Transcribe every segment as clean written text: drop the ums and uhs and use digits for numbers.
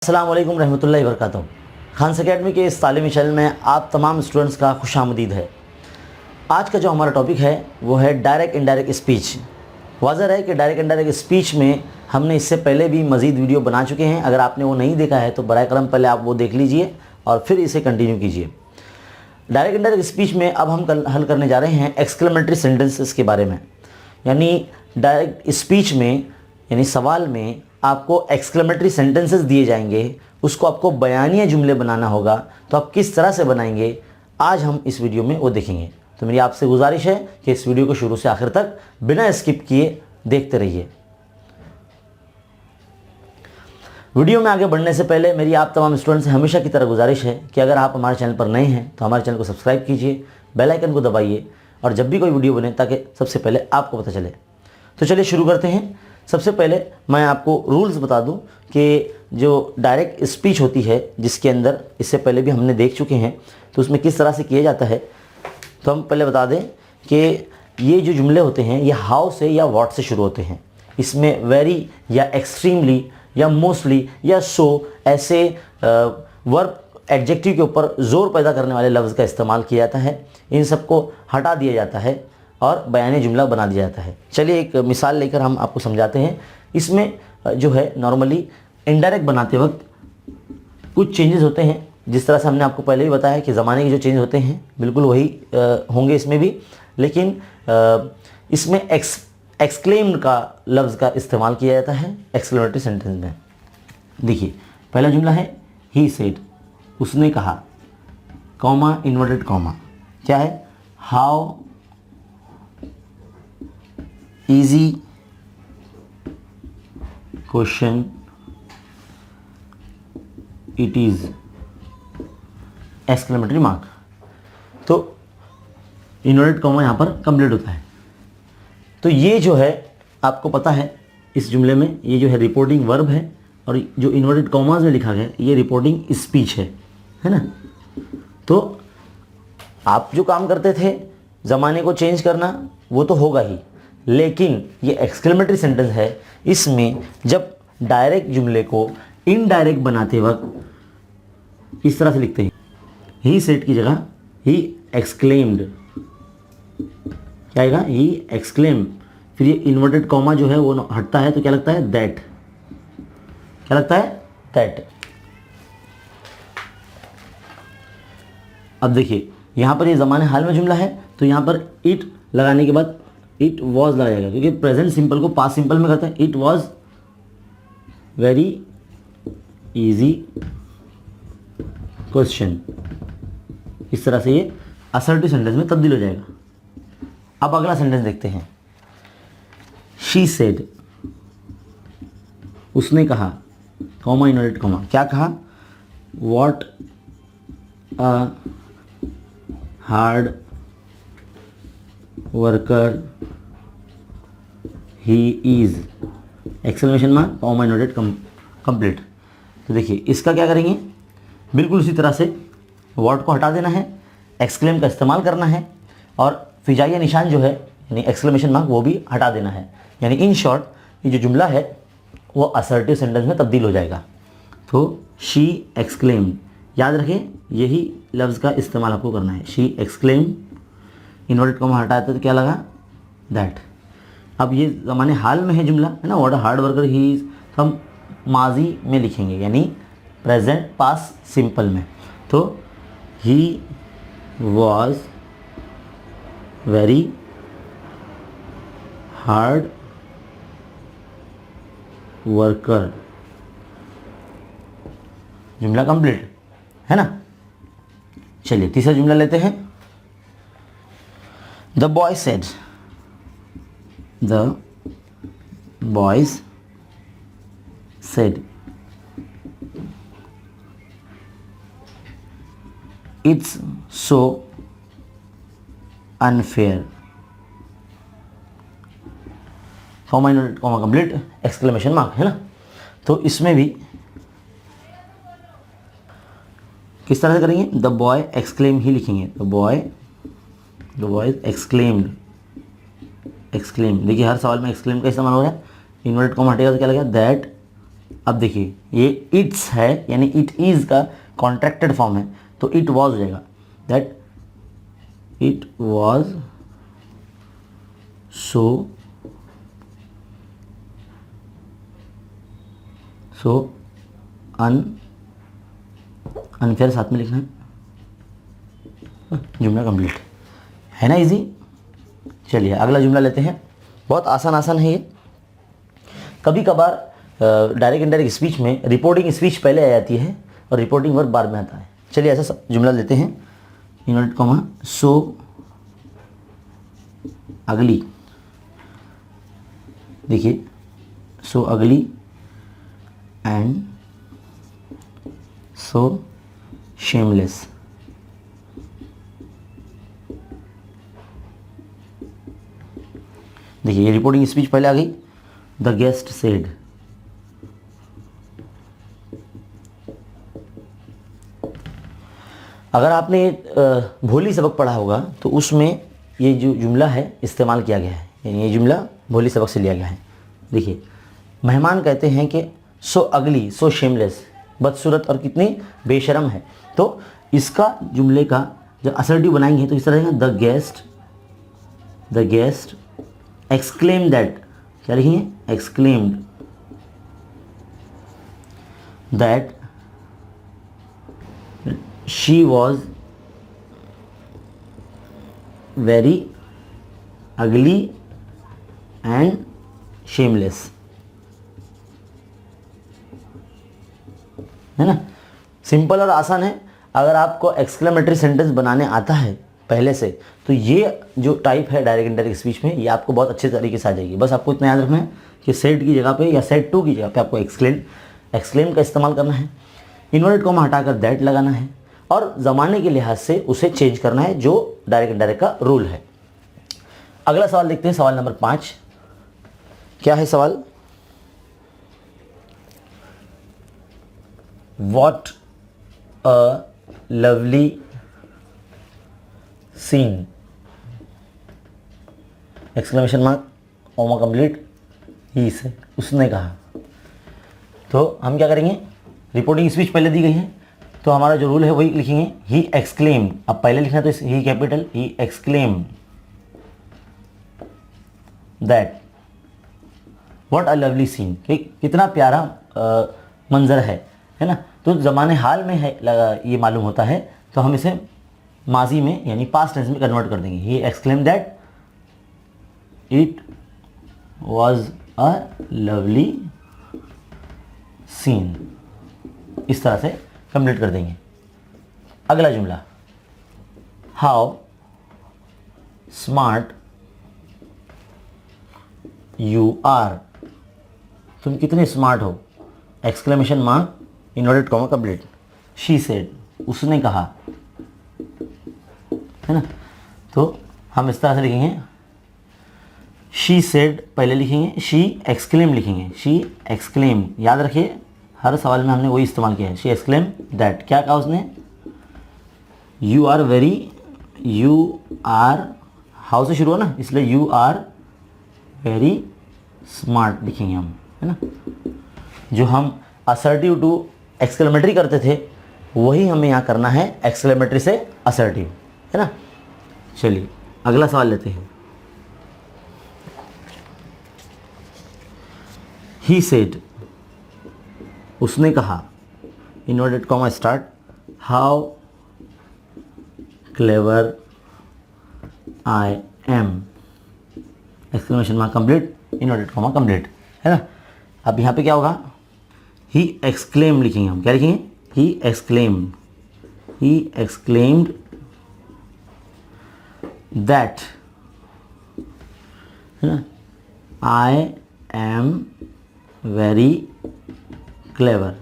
अस्सलाम वालेकुम रहमतुल्लाहि वबरकातुहू। खान्स अकेडमी के इस तालीमी चैनल में आप तमाम स्टूडेंट्स का खुशामदीद है। आज का जो हमारा टॉपिक है वो है डायरेक्ट इनडायरेक्ट स्पीच। वाज़ह है कि डायरेक्ट इनडायरेक्ट स्पीच में हमने इससे पहले भी मज़ीद वीडियो बना चुके हैं। अगर आपने वो नहीं देखा है तो बराए करम पहले आप वो देख लीजिए और फिर इसे कंटिन्यू कीजिए। डायरेक्ट इनडायरेक्ट स्पीच में अब हम हल करने जा रहे हैं एक्सक्लेमेटरी सेंटेंसेस के बारे में। यानी डायरेक्ट स्पीच में यानी सवाल में आपको एक्सक्लेमेटरी सेंटेंसेस दिए जाएंगे, उसको आपको बयानिया जुमले बनाना होगा। तो आप किस तरह से बनाएंगे आज हम इस वीडियो में वो देखेंगे। तो मेरी आपसे गुजारिश है कि इस वीडियो को शुरू से आखिर तक बिना स्किप किए देखते रहिए। वीडियो में आगे बढ़ने से पहले मेरी आप तमाम स्टूडेंट से हमेशा की तरह गुजारिश है कि अगर आप हमारे चैनल पर नए हैं तो हमारे चैनल को सब्सक्राइब कीजिए, बेल आइकन को दबाइए और जब भी कोई वीडियो बने ताकि सबसे पहले आपको पता चले। तो चलिए शुरू करते हैं। सबसे पहले मैं आपको रूल्स बता दूं कि जो डायरेक्ट स्पीच होती है जिसके अंदर इससे पहले भी हमने देख चुके हैं तो उसमें किस तरह से किया जाता है। तो हम पहले बता दें कि ये जो जुमले होते हैं ये हाउ से या व्हाट से शुरू होते हैं। इसमें वेरी या एक्सट्रीमली या मोस्टली या सो ऐसे वर्ब एडजेक्टिव के ऊपर ज़ोर पैदा करने वाले लफ्ज़ का इस्तेमाल किया जाता है। इन सबको हटा दिया जाता है और बयानी जुमला बना दिया जाता है। चलिए एक मिसाल लेकर हम आपको समझाते हैं। इसमें जो है नॉर्मली इनडायरेक्ट बनाते वक्त कुछ चेंजेस होते हैं। जिस तरह से हमने आपको पहले ही बताया कि ज़माने के जो चेंज होते हैं बिल्कुल वही होंगे इसमें भी, लेकिन इसमें एक्सक्लेम का लफ्ज़ का इस्तेमाल किया जाता है एक्सक्लेमेटरी सेंटेंस में। देखिए पहला जुमला है ही सेड, उसने कहा, कॉमा इन्वर्टेड कॉमा, क्या है, how easy question it is exclamatory mark. तो इन्वर्टेड कॉमा यहाँ पर कंप्लीट होता है। तो ये जो है आपको पता है इस जुमले में ये जो है रिपोर्टिंग वर्ब है और जो इन्वर्टेड कॉमाज में लिखा गया ये रिपोर्टिंग स्पीच है ना। तो आप जो काम करते थे ज़माने को चेंज करना वो तो होगा ही, लेकिन ये एक्सक्लेमेटरी सेंटेंस है। इसमें जब डायरेक्ट जुमले को इनडायरेक्ट बनाते वक्त इस तरह से लिखते हैं, ही सेड की जगह ही एक्सक्लेम्ड, क्या आएगा, ही एक्सक्लेम। फिर ये इन्वर्टेड कॉमा जो है वो हटता है तो क्या लगता है, दैट, क्या लगता है, दैट। अब देखिए यहाँ पर ये ज़माने हाल में जुमला है तो यहाँ पर इट लगाने के बाद इट वॉज लगाया जाएगा, क्योंकि प्रेजेंट सिंपल को पास्ट सिंपल में करते हैं। It was very easy question. इस तरह से ये असर्टिव सेंटेंस में तब्दील हो जाएगा। अब अगला सेंटेंस देखते हैं। शी सेड, उसने कहा, कॉमा इन्वर्टेड कॉमा, क्या कहा, what a hard worker he is, exclamation mark, comma inverted complete. तो देखिए इसका क्या करेंगे, बिल्कुल उसी तरह से वर्ड को हटा देना है, एक्सक्लेम का इस्तेमाल करना है और फिजाइया निशान जो है यानी एक्सक्लेमेशन मार्क वो भी हटा देना है। यानी इन शॉर्ट ये जो जुमला है वो असर्टिव सेंटेंस में तब्दील हो जाएगा। तो शी एक्सक्लेम्ड, याद रखें यही लफ्ज़ का इस्तेमाल आपको करना है। शी एक्सक्लेम्ड, इन्वर्टेड कॉमा हटाया तो क्या लगा, दैट। अब ये ज़माने हाल में है जुमला है ना, what a hard worker he is, तो हम माजी में लिखेंगे यानी प्रेजेंट पास्ट सिंपल में। तो he was very hard worker, जुमला कंप्लीट है ना। चलिए तीसरा जुमला लेते हैं। The boy said, the boys said, it's so unfair, comma inverted comma complete, exclamation mark, है ना। तो इसमें भी किस तरह से करेंगे, द बॉय एक्सक्लेम ही लिखेंगे, द बॉय एक्सक्लेम्ड, एक्सक्लेम। देखिए हर सवाल में एक्सक्लेम का इस्तेमाल हो रहा है। इन्वर्टेड कॉमा हटेगा तो क्या लगेगा, दैट अब देखिए ये इट्स है यानी इट इज़ का कॉन्ट्रैक्टेड फॉर्म है, तो इट वॉज हो जाएगा, that it was so unfair, साथ में लिखना है, जुमला कंप्लीट है ना, इजी। चलिए अगला जुमला लेते हैं, बहुत आसान है ये। कभी कभार डायरेक्ट इनडायरेक्ट स्पीच में रिपोर्टिंग स्पीच पहले आ जाती है और रिपोर्टिंग वर्ब बाद में आता है। चलिए ऐसा जुमला लेते हैं, इनवर्टेड कॉमा, सो अगली, देखिए सो अगली एंड सो शेमलेस। देखिए ये रिपोर्टिंग स्पीच पहले आ गई, द गेस्ट सेड, अगर आपने भोली सबक पढ़ा होगा तो उसमें ये जो जुमला है इस्तेमाल किया गया है, यानी ये जुमला भोली सबक से लिया गया है। देखिए मेहमान कहते हैं कि सो अगली सो शेमलेस, बदसूरत और कितनी बेशरम है, तो इसका जुमले का जब असर्टिव बनाएंगे तो इस तरह है, द गेस्ट एक्सक्लेम दैट, क्या लिखेंगे, exclaimed that she was very ugly and shameless, है ना। सिंपल और आसान है। अगर आपको एक्सक्लेमेटरी सेंटेंस बनाने आता है पहले से, तो ये जो टाइप है डायरेक्ट इनडायरेक्ट स्पीच में, ये आपको बहुत अच्छे तरीके से आ जाएगी। बस आपको इतना याद रखना है कि सेड की जगह पे या सेड टू की जगह पे आपको एक्सक्लेम का इस्तेमाल करना है, इन्वर्टेड कॉमा हटाकर दैट लगाना है और ज़माने के लिहाज से उसे चेंज करना है, जो डायरेक्ट इनडायरेक्ट का रूल है। अगला सवाल देखते हैं, सवाल नंबर 5। क्या है सवाल, what a lovely scene, exclamation mark, comma complete, he says, उसने कहा। तो हम क्या करेंगे, रिपोर्टिंग स्पीच पहले दी गई है तो हमारा जो रूल है वही लिखेंगे, ही एक्सक्लेम, अब पहले लिखना है तो ही कैपिटल, ही exclaim that what a lovely scene, कितना प्यारा मंजर है ना। तो ज़माने हाल में है ये मालूम होता है, तो हम इसे माजी में यानी पास्ट टेंस में कन्वर्ट कर देंगे, ही exclaim that it was a lovely scene, इस तरह से कंप्लीट कर देंगे। अगला जुमला, हाउ स्मार्ट यू आर, तुम कितने स्मार्ट हो, exclamation mark, inverted comma complete, she said, उसने कहा, है ना। तो हम इस तरह से लिखेंगे, शी सेड पहले लिखेंगे, शी एक्सक्लेम लिखेंगे, शी एक्सक्लेम, याद रखिए हर सवाल में हमने वही इस्तेमाल किया है, शी एक्सक्लेम दैट, क्या कहा उसने, you are very, you are how से शुरू हो ना, इसलिए यू आर वेरी स्मार्ट लिखेंगे हम, है ना। जो हम असर्टिव टू एक्सक्लेमेटरी करते थे वही हमें यहाँ करना है, एक्सक्लेमेटरी से असर्टिव, है ना। चलिए अगला सवाल लेते हैं, ही सेड, उसने कहा, inverted comma start, how clever I am, exclamation mark complete, inverted comma complete, है ना। अब यहाँ पे क्या होगा, ही एक्सक्लेम लिखेंगे हम, क्या लिखेंगे, ही एक्सक्लेम्ड दैट, है ना, आई एम वेरी क्लेवर,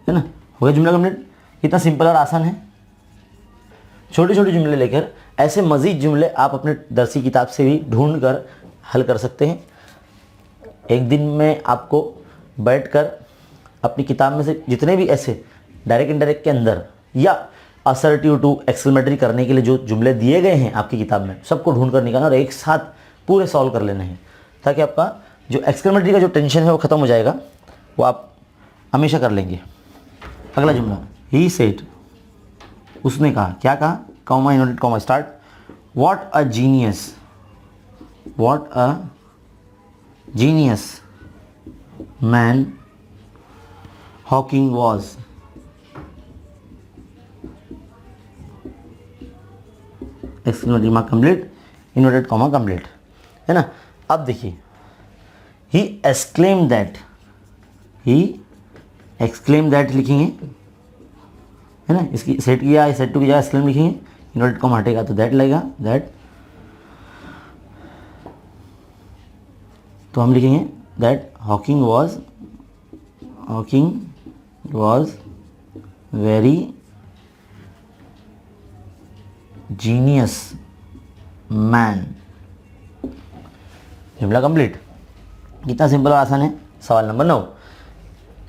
है ना। हो गया जुमला कंप्लीट। कितना सिंपल और आसान है। छोटे छोटे जुमले लेकर ऐसे मज़ीद जुमले आप अपने दरसी किताब से भी ढूंढ कर हल कर सकते हैं। एक दिन में आपको बैठकर अपनी किताब में से जितने भी ऐसे डायरेक्ट इनडायरेक्ट के अंदर या असर्टिव टू एक्सक्लेमेटरी करने के लिए जो जुमले दिए गए हैं आपकी किताब में, सबको ढूंढ कर निकालना और एक साथ पूरे सॉल्व कर लेने हैं, ताकि आपका जो एक्सक्लेमेटरी का जो टेंशन है वो ख़त्म हो जाएगा। वो आप हमेशा कर लेंगे। अगला जुमला, ही सेड, उसने कहा, क्या कहा, comma inverted comma start, what a genius, what a genius man Hawking was, exclamatory mark complete, inverted comma complete, है ना। अब देखिए, ही एक्सक्लेम दैट, ही एक्सक्लेम दैट लिखेंगे, है ना, इसकी सेट किया, सेट टू की जगह एक्सक्लेम लिखेंगे, इनवर्टेड कॉमा हटेगा तो दैट लगेगा, दैट, तो हम लिखेंगे that Hawking was very genius man. जुमला कंप्लीट। कितना सिंपल और आसान है। सवाल नंबर 9।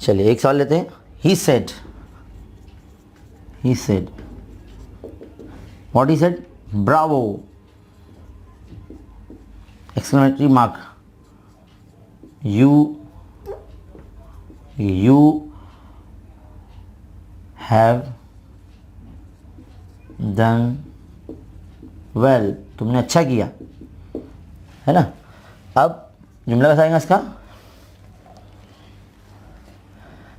चलिए एक सवाल लेते हैं। He said, what he said, Bravo, exclamatory mark, you have done well, तुमने अच्छा किया, है ना। अब जुमला कैसा आएगा इसका,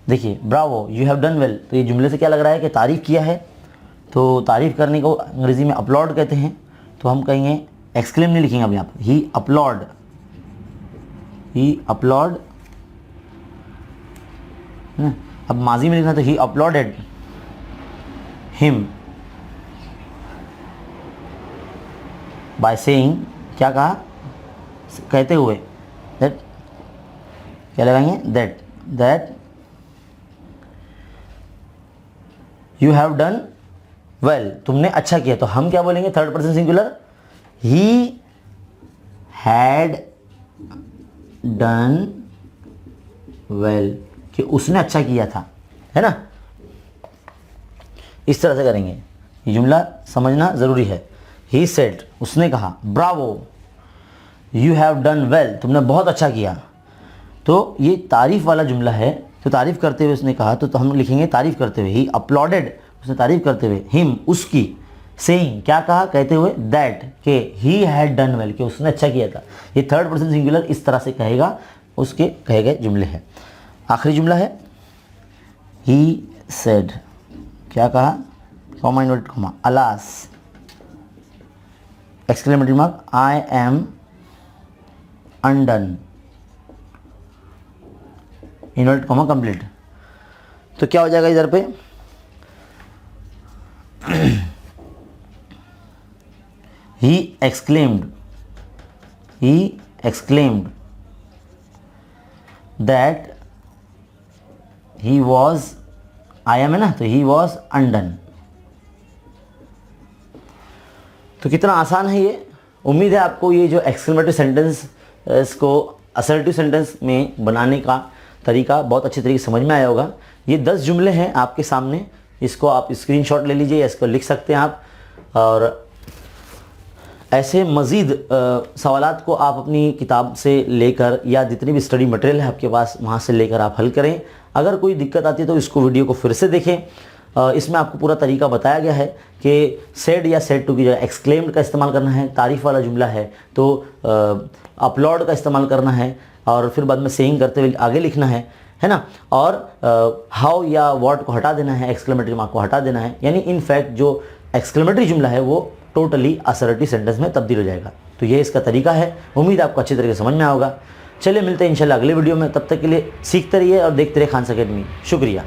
देखिए, Bravo, you have done well, तो ये जुमले से क्या लग रहा है कि तारीफ़ किया है, तो तारीफ़ करने को अंग्रेज़ी में अपलॉड कहते हैं, तो हम कहेंगे, एक्सक्लेम नहीं लिखेंगे अब यहाँ पर, ही अपलॉड, अब माजी में लिखना तो ही अपलॉडेड हिम बाय सेइंग, क्या कहा, कहते हुए, दैट, क्या लगाएंगे, that you have done well, तुमने अच्छा किया, तो हम क्या बोलेंगे, third person singular, he had done well, कि उसने अच्छा किया था, है ना। इस तरह से करेंगे, ये जुमला समझना ज़रूरी है। ही सेड, उसने कहा, Bravo, you have done well, तुमने बहुत अच्छा किया, तो ये तारीफ़ वाला जुमला है, तो तारीफ़ करते हुए उसने कहा, तो हम लिखेंगे तारीफ़ करते हुए, ही अपलॉडेड, उसने तारीफ़ करते हुए, हिम, उसकी, सेइंग, क्या कहा, कहते हुए, दैट, के ही हैड डन वेल, कि उसने अच्छा किया था। ये थर्ड पर्सन सिंगुलर इस तरह से कहेगा, उसके कहे गए जुमले हैं। आखिरी जुमला है, ही सेड, क्या कहा, comma inverted comma, alas, exclamatory mark, I am undone, inverted comma complete. तो क्या हो जाएगा इधर पे, he exclaimed that he was, I am है ना, तो he was undone। तो कितना आसान है ये। उम्मीद है आपको ये जो एक्सक्लेमेटरी सेंटेंस इसको असर्टिव सेंटेंस में बनाने का तरीका बहुत अच्छी तरीके से समझ में आया होगा। ये 10 जुमले हैं आपके सामने, इसको आप स्क्रीनशॉट ले लीजिए या इसको लिख सकते हैं आप, और ऐसे मज़ीद सवालात को आप अपनी किताब से लेकर या जितनी भी स्टडी मटेरियल है आपके पास वहाँ से लेकर आप हल करें। अगर कोई दिक्कत आती है तो इसको वीडियो को फिर से देखें। इसमें आपको पूरा तरीका बताया गया है कि सेड या सेड टू की जगह एक्सक्लेम्ड का इस्तेमाल करना है, तारीफ़ वाला जुमला है तो अपलॉड का इस्तेमाल करना है, और फिर बाद में सेइंग करते हुए आगे लिखना है ना। और हाउ या व्हाट को हटा देना है, एक्सक्लेमेटरी मार्क को हटा देना है। यानी इन फैक्ट जो एक्सक्लेमेटरी जुमला है वो टोटली असर्टिव सेंटेंस में तब्दील हो जाएगा। तो ये इसका तरीका है। उम्मीद आपको अच्छी तरीके से समझ में आया होगा। चलिए मिलते हैं इंशाल्लाह अगले वीडियो में। तब तक के लिए सीखते रहिए और देखते रहिए खान अकेडमी। शुक्रिया।